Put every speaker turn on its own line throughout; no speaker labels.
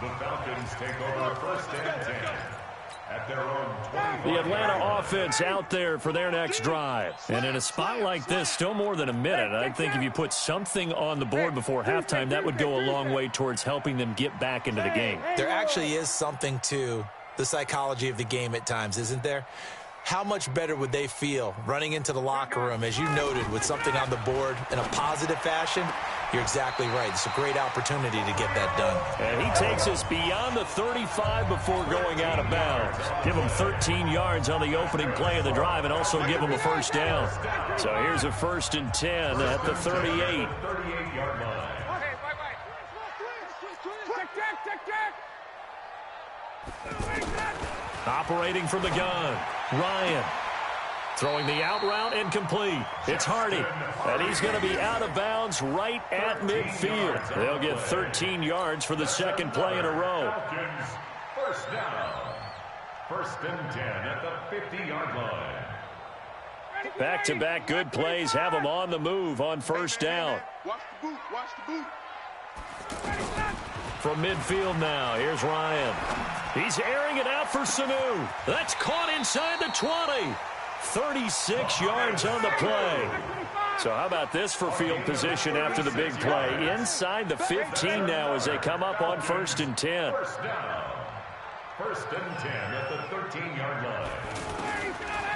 The Falcons take over first and 10 at their own 24.
The Atlanta offense out there for their next drive. And in a spot like this, still more than a minute, I think if you put something on the board before halftime, that would go a long way towards helping them get back into the game.
There actually is something to the psychology of the game at times, isn't there? How much better would they feel running into the locker room, as you noted, with something on the board in a positive fashion? You're exactly right. It's a great opportunity to get that done.
And he takes us beyond the 35 before going out of bounds. Give him 13 yards on the opening play of the drive and also give him a first down. So here's a first and 10 at the 38.
38-yard line.
Operating from the gun, Ryan. Throwing the out route incomplete. It's Hardy. And he's going to be out of bounds right at midfield. They'll get 13 yards for the second play in a row.
First down. First and 10 at the 50-yard line.
Back-to-back good plays have them on the move on first down.
Watch the boot. Watch the boot.
From midfield now, here's Ryan. He's airing it out for Sanu. That's caught inside the 20. 36 yards on the play. So how about this for field position after the big play? Inside the 15 now as they come up on first and 10.
First down. First and 10 at the 13-yard line.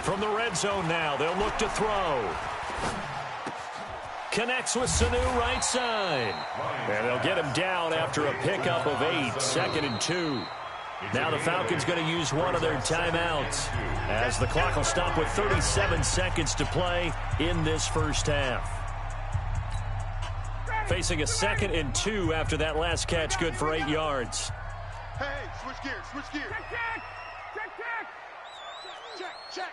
From the red zone now, they'll look to throw. Connects with Sanu right side. And they'll get him down after a pickup of 8, 2nd and 2. Now the Falcons going to use one of their timeouts as the clock will stop with 37 seconds to play in this first half. Facing a 2nd and 2 after that last catch, good for 8 yards.
Hey, switch gears, switch gears. Check.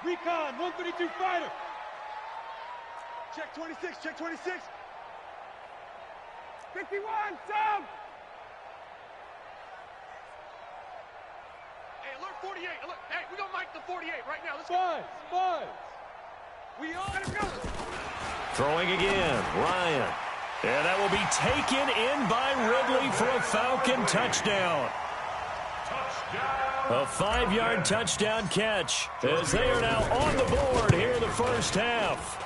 Recon, 132 fighter. Check 26, check 26. 51, sub. Hey, alert 48. Alert. Hey, we're going to mic the 48 right now. Let's go. We all got to go.
Throwing again, Ryan. And that will be taken in by Ridley for a Falcon touchdown. A 5-yard touchdown catch as they are now on the board here in the first half.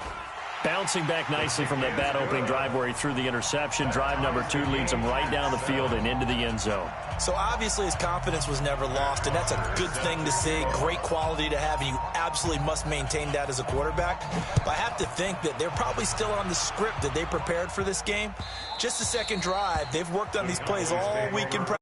Bouncing back nicely from that bad opening drive where he threw the interception. Drive number 2 leads him right down the field and into the end zone.
So obviously his confidence was never lost, and that's a good thing to see. Great quality to have, and you absolutely must maintain that as a quarterback. But I have to think that they're probably still on the script that they prepared for this game. Just the second drive. They've worked on these plays all week in practice.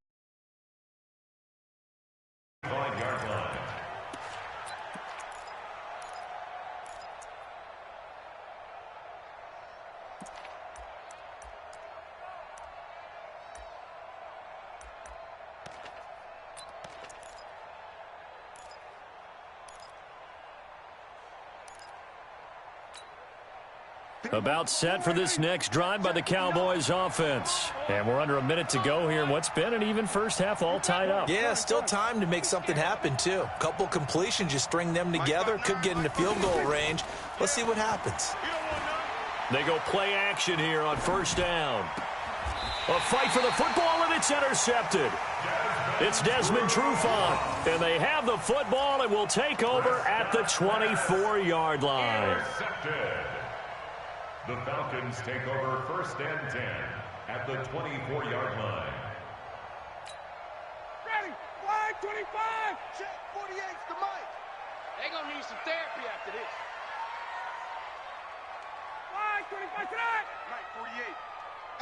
About set for this next drive by the Cowboys offense. And we're under a minute to go here in what's been an even first half, all tied up.
Yeah, still time to make something happen, too. A couple completions, you string them together, could get into field goal range. Let's see what happens.
They go play action here on first down. A fight for the football, and it's intercepted. It's Desmond Trufant, and they have the football and will take over at the 24-yard line.
The Falcons take over first and 10 at the 24-yard line.
Ready, flag 25. Check 48's the mic. They're going to need some therapy after this. Flag 25 tonight. Right, 48.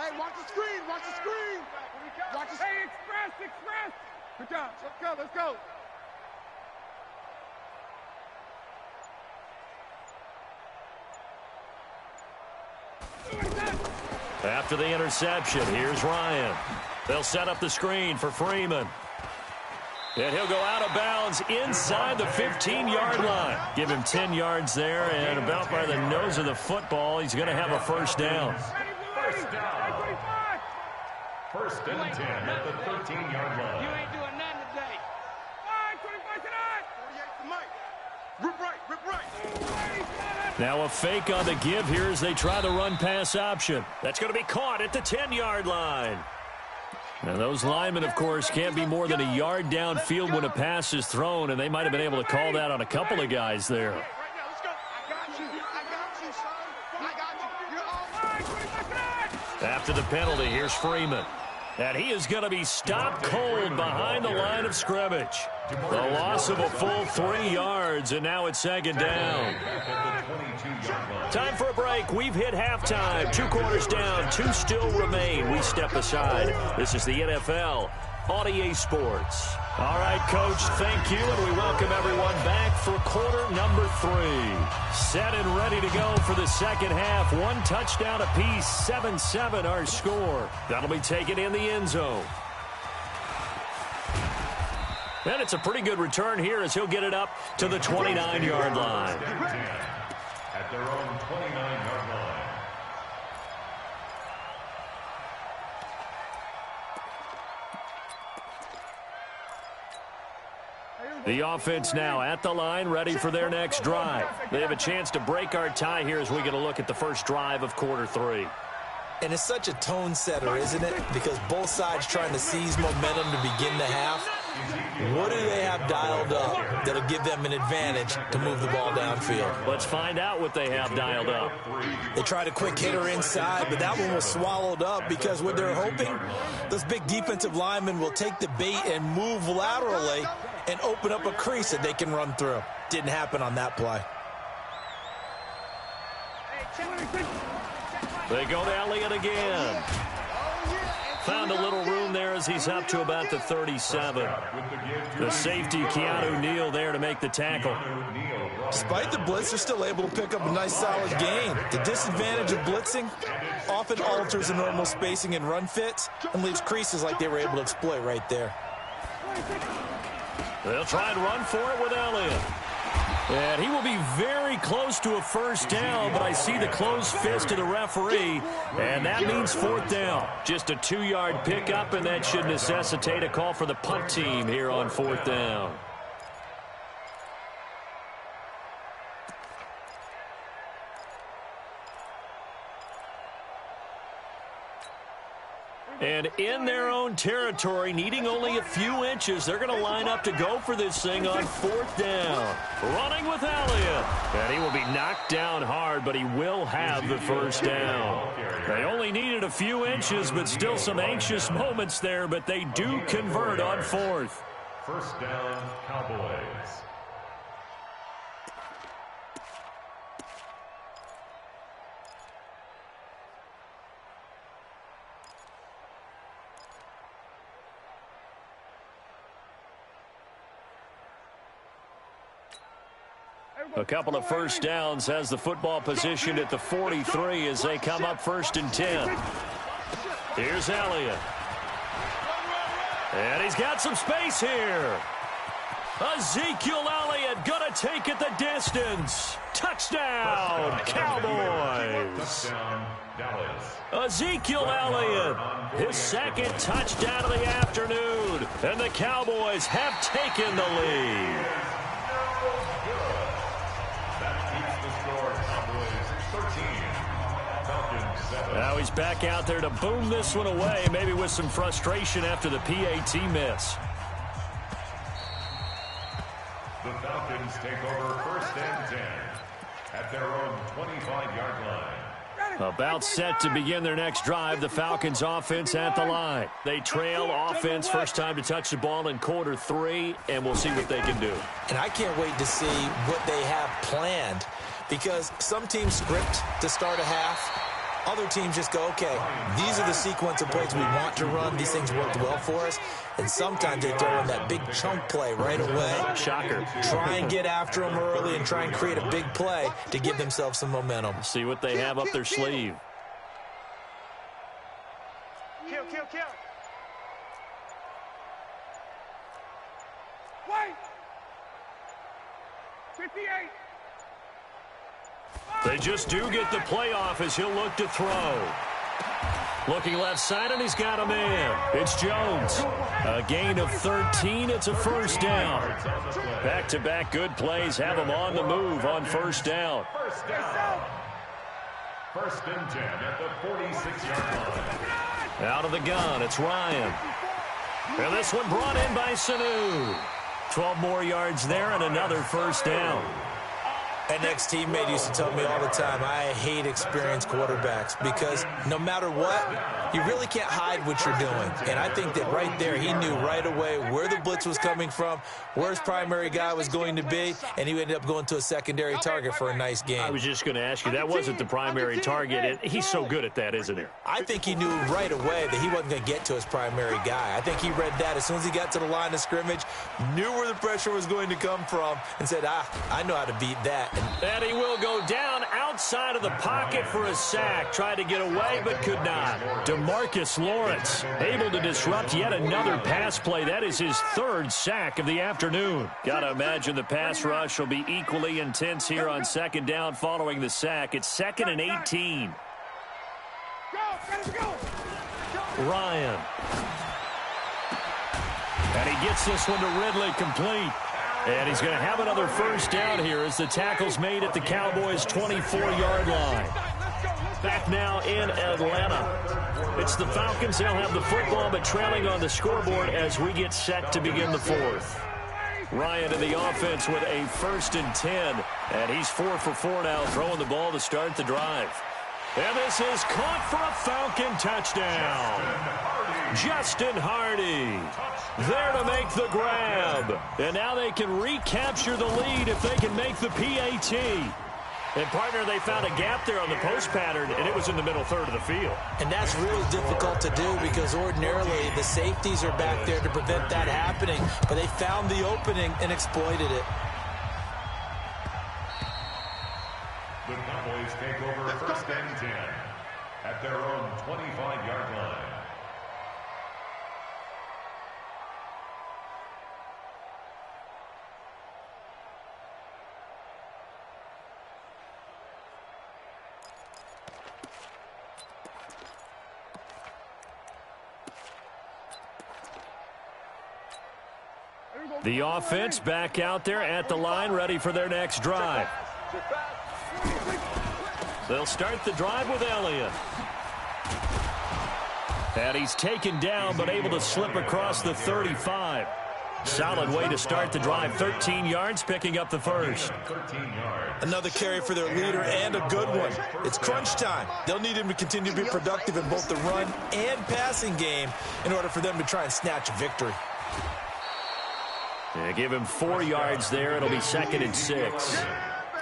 Hey, watch the screen, watch the screen. Watch the screen. Hey, express. Good job. Let's go.
After the interception, here's Ryan. They'll set up the screen for Freeman. And he'll go out of bounds inside the 15-yard line. Give him 10 yards there, and about by the nose of the football, he's going to have a first down.
First down. First and 10 at the 13-yard line.
You ain't doing nothing today. 25 tonight. 48's the mic. Rip right.
Now a fake on the give here as they try the run-pass option. That's going to be caught at the 10-yard line. And those linemen, of course, can't be more than a yard downfield when a pass is thrown, and they might have been able to call that on a couple of guys there. After the penalty, here's Freeman. And he is going to be stopped cold behind the line of scrimmage. The loss of a full 3 yards, and now it's second down. Time for a break. We've hit halftime. 2 quarters down, 2 still remain. We step aside. This is the NFL on Eeee Sports. All right, Coach, thank you, and we welcome everyone back for quarter number 3. Set and ready to go for the second half. 1 touchdown apiece, 7-7 our score. That'll be taken in the end zone. And it's a pretty good return here as he'll get it up to the 29-yard line.
At their own 29-yard line.
The offense now at the line, ready for their next drive. They have a chance to break our tie here as we get a look at the first drive of quarter 3.
And it's such a tone setter, isn't it? Because both sides trying to seize momentum to begin the half. What do they have dialed up that'll give them an advantage to move the ball downfield?
Let's find out what they have dialed up.
They tried a quick hitter inside, but that one was swallowed up because what they're hoping, those big defensive linemen will take the bait and move laterally and open up a crease that they can run through. Didn't happen on that play.
They go to Elliott again. Found a little room there as he's up to about the 37. The safety, Keanu Neal, there to make the tackle.
Despite the blitz, they're still able to pick up a nice solid gain. The disadvantage of blitzing often alters the normal spacing and run fits and leaves creases like they were able to exploit right there.
They'll try and run for it with Elliott. And he will be very close to a first down, but I see the closed fist of the referee, and that means 4th down. Just a 2-yard pickup, and that should necessitate a call for the punt team here on 4th down. And in their own territory, needing only a few inches, they're going to line up to go for this thing on 4th down. Running with Elliott. And he will be knocked down hard, but he will have the first down. They only needed a few inches, but still some anxious moments there, but they do convert on 4th.
First down, Cowboys.
A couple of first downs has the football positioned at the 43 as they come up 1st and 10. Here's Elliott. And he's got some space here. Ezekiel Elliott going to take it the distance. Touchdown, Cowboys.
Touchdown, Dallas.
Ezekiel Elliott, his 2nd touchdown of the afternoon. And the Cowboys have taken the lead. Now he's back out there to boom this one away, maybe with some frustration after the PAT miss.
The Falcons take over 1st and 10 at their own 25-yard line.
About set to begin their next drive, the Falcons offense at the line. They trail offense, first time to touch the ball in quarter 3, and we'll see what they can do.
And I can't wait to see what they have planned, because some teams script to start a half. Other teams just go, okay, these are the sequence of plays we want to run. These things worked well for us. And sometimes they throw in that big chunk play right away.
Shocker.
Try and get after them early and try and create a big play to give themselves some momentum.
See what they have up their sleeve.
Kill. Wait. 58.
They just do get the playoff as he'll look to throw. Looking left side, and he's got a man. It's Jones. A gain of 13. It's a first down. Back-to-back good plays have him on the move on first down.
First down. 1st and 10 at the 46-yard line.
Out of the gun, it's Ryan. And this one brought in by Sanu. 12 more yards there and another first down.
An ex-teammate used to tell me all the time, I hate experienced quarterbacks because no matter what, you really can't hide what you're doing. And I think that right there, he knew right away where the blitz was coming from, where his primary guy was going to be, and he ended up going to a secondary target for a nice game.
I was just going to ask you, that wasn't the primary target. He's so good at that, isn't he?
I think he knew right away that he wasn't going to get to his primary guy. I think he read that as soon as he got to the line of scrimmage, knew where the pressure was going to come from, and said, I know how to beat that.
And he will go down outside of the pocket for a sack. Tried to get away, but could not. DeMarcus Lawrence able to disrupt yet another pass play. That is his third sack of the afternoon. Got to imagine the pass rush will be equally intense here on second down following the sack. It's 2nd and 18. Ryan. And he gets this one to Ridley complete. And he's going to have another first down here as the tackle's made at the Cowboys' 24-yard line. Back now in Atlanta. It's the Falcons. They'll have the football, but trailing on the scoreboard as we get set to begin the fourth. Ryan in the offense with a 1st and 10. And he's 4 for 4 now, throwing the ball to start the drive. And this is caught for a Falcon touchdown. Justin Hardy there to make the grab. And now they can recapture the lead if they can make the PAT. And, partner, they found a gap there on the post pattern, and it was in the middle third of the field.
And that's really difficult to do because ordinarily the safeties are back there to prevent that happening. But they found the opening and exploited it.
The Cowboys take over 1st and 10 at their own 25-yard line.
The offense back out there at the line, ready for their next drive. They'll start the drive with Elliott. And he's taken down, but able to slip across the 35. Solid way to start the drive. 13 yards, picking up the first.
Another carry for their leader and a good one. It's crunch time. They'll need him to continue to be productive in both the run and passing game in order for them to try and snatch a victory.
Yeah, give him 4 yards there. It'll be 2nd and 6.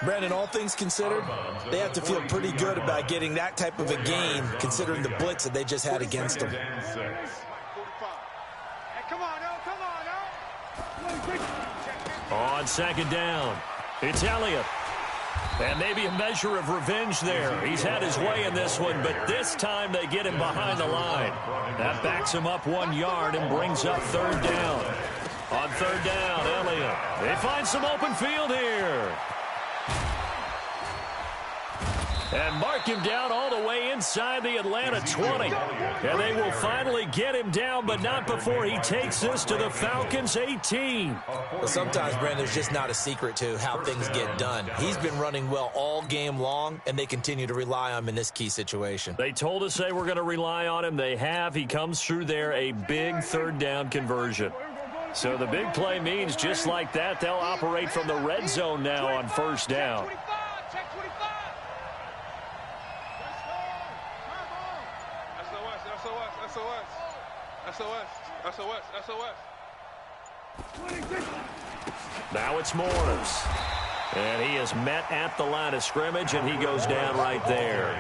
Brandon, all things considered, they have to feel pretty good about getting that type of a gain considering the blitz that they just had against them.
On 2nd down, it's Elliott. And maybe a measure of revenge there. He's had his way in this one, but this time they get him behind the line. That backs him up 1 yard and brings up 3rd down. On 3rd down, Elliott. They find some open field here. And mark him down all the way inside the Atlanta 20. And they will finally get him down, but not before he takes this to the Falcons' 18.
Well, sometimes, Brandon, there's just not a secret to how things get done. He's been running well all game long, and they continue to rely on him in this key situation.
They told us they were going to rely on him. They have. He comes through there, a big 3rd down conversion. So the big play means just like that, they'll operate from the red zone now on 1st down. Now it's Morris. And he is met at the line of scrimmage, and he goes down right there.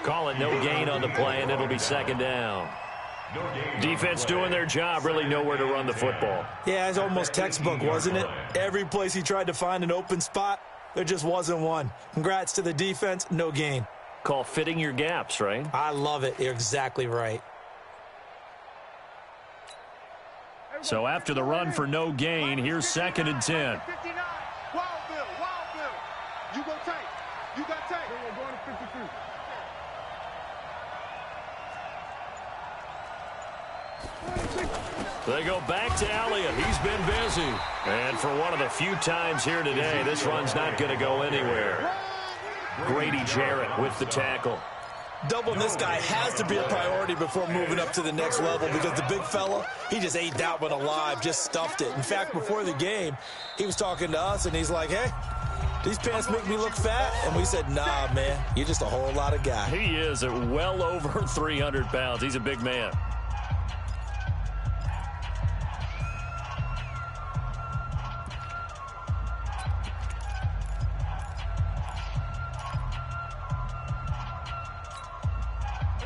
Call it no gain on the play, and it'll be 2nd down. Defense doing their job, really nowhere to run the football.
Yeah, it's almost textbook, wasn't it? Every place he tried to find an open spot, there just wasn't one. Congrats to the defense, no gain.
Call fitting your gaps, right?
I love it. You're exactly right.
So after the run for no gain, here's 2nd and 10.
You go tight. You got tight. We're going to 52.
They go back to Elliott. He's been busy. And for one of the few times here today, this run's not going to go anywhere. Grady Jarrett with the tackle.
Doubling this guy has to be a priority before moving up to the next level because the big fella, he just ate that one alive, just stuffed it. In fact, before the game, he was talking to us, and he's like, hey, these pants make me look fat? And we said, nah, man, you're just a whole lot of guy.
He is at well over 300 pounds. He's a big man.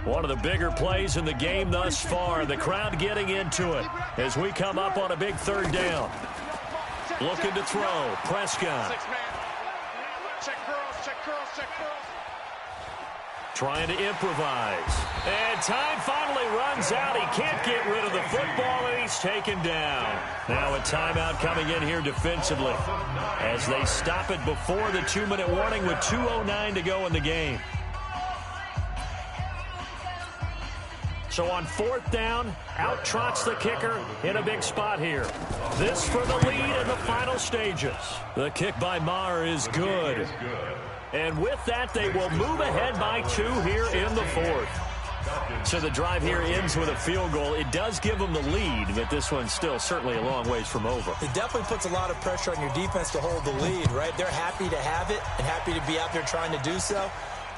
One of the bigger plays in the game thus far. The crowd getting into it as we come up on a big third down. Looking to throw. Prescott. Trying to improvise. And time finally runs out. He can't get rid of the football, and he's taken down. Now a timeout coming in here defensively as they stop it before the 2-minute warning with 2:09 to go in the game. So on 4th down, out trots the kicker in a big spot here. This for the lead in the final stages. The kick by Maher is good. And with that, they will move ahead by 2 here in the 4th. So the drive here ends with a field goal. It does give them the lead, but this one's still certainly a long ways from over.
It definitely puts a lot of pressure on your defense to hold the lead, right? They're happy to have it and happy to be out there trying to do so.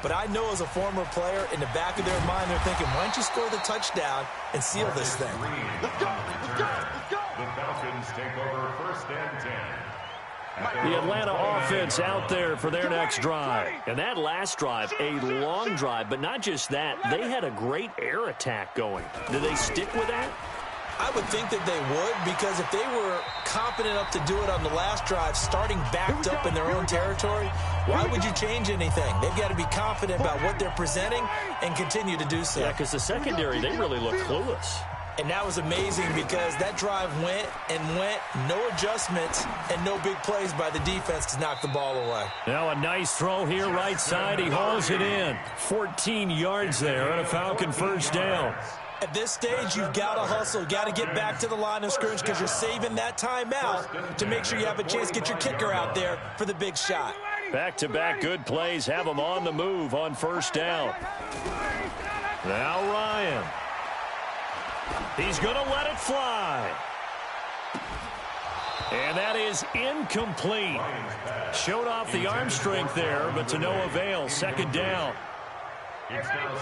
But I know as a former player, in the back of their mind, they're thinking, why don't you score the touchdown and seal this thing?
Let's go, let's go, let's go. The Falcons take over 1st and 10.
The Atlanta offense out there for their next drive. And that last drive, a long drive, but not just that. They had a great air attack going. Did they stick with that?
I would think that they would, because if they were confident enough to do it on the last drive, starting backed up in their own territory, why would you change anything? They've got to be confident about what they're presenting and continue to do so.
Yeah, because the secondary, they really look clueless.
And that was amazing because that drive went and went, no adjustments, and no big plays by the defense to knock the ball away.
Now a nice throw here right side. He hauls it in. 14 yards there and a Falcon 1st down.
At this stage, you've got to hustle. Got to get back to the line of scrimmage because you're saving that timeout to make sure you have a chance to get your kicker out there for the big shot.
Back-to-back good plays have them on the move on 1st down. Now Ryan. He's going to let it fly. And that is incomplete. Showed off the arm strength there, but to no avail. 2nd down.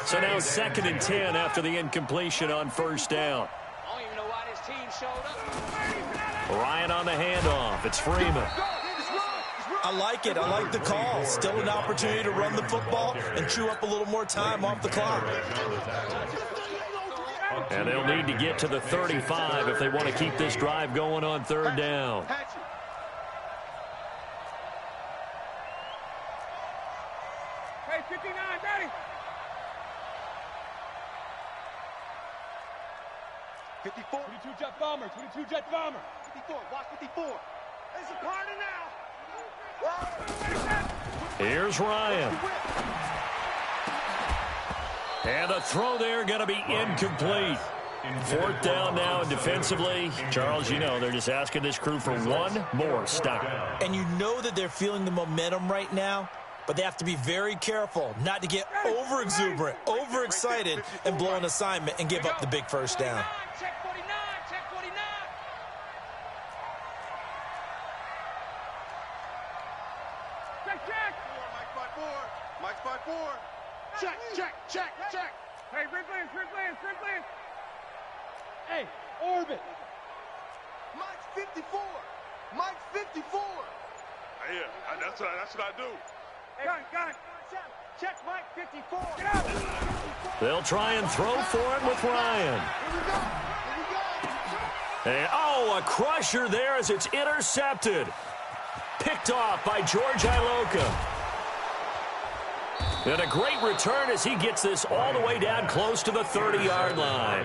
So now 2nd and 10 after the incompletion on 1st down.
I don't even know why this team showed up.
Ryan on the handoff. It's Freeman.
I like it. I like the call. Still an opportunity to run the football and chew up a little more time off the clock.
And they'll need to get to the 35 if they want to keep this drive going on 3rd down.
Hey, 59, ready?
54.
22 jet bomber, 22 jet bomber.
54, watch 54. It's a party now.
Here's Ryan. And the throw there going to be incomplete. 4th down now, and defensively, Charles, you know, they're just asking this crew for one more stop.
And you know that they're feeling the momentum right now, but they have to be very careful not to get over-exuberant, overexcited, and blow an assignment and give up the big 1st down.
Check 49, check 49.
Check.
Mike's by 4. Mike's by 4. Check.
Hey, Rick Lance. Hey, orbit.
Mike's 54. Mike's 54.
Yeah, that's what I do.
Hey, gun.
Check Mike 54.
Get out.
They'll try and throw for it with Ryan.
Here we go.
And, a crusher there as it's intercepted. Picked off by George Iloka. And a great return as he gets this all the way down close to the 30-yard line.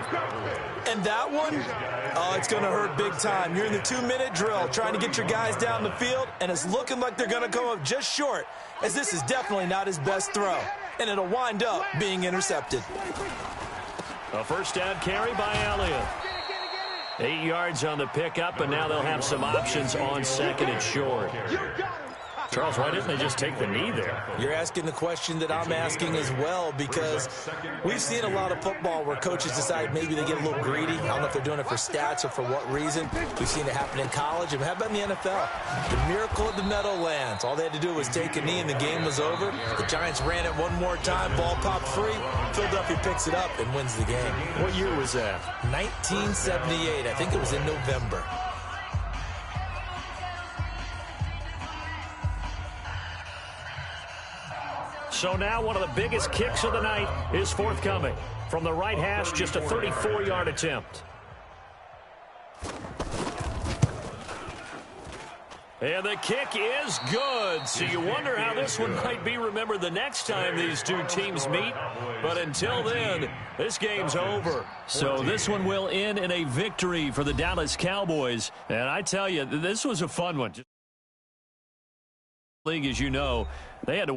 And that one, it's going to hurt big time. You're in the 2-minute drill trying to get your guys down the field, and it's looking like they're going to come up just short, as this is definitely not his best throw. And it'll wind up being intercepted.
A 1st down carry by Elliott. 8 yards on the pickup, and now they'll have some options on 2nd and short. Charles, why didn't they just take the knee there?
You're asking the question that I'm asking as well, because we've seen a lot of football where coaches decide maybe they get a little greedy. I don't know if they're doing it for stats or for what reason. We've seen it happen in college, and how about in the NFL? The miracle of the Meadowlands. All they had to do was take a knee, and the game was over. The Giants ran it one more time, ball popped free. Philadelphia picks it up and wins the game.
What year was that?
1978. I think it was in November.
So now one of the biggest kicks of the night is forthcoming. From the right hash, just a 34-yard attempt. And the kick is good. So you wonder how this one might be remembered the next time these two teams meet. But until then, this game's over. So this one will end in a victory for the Dallas Cowboys. And I tell you, this was a fun one. League, as you know, they had to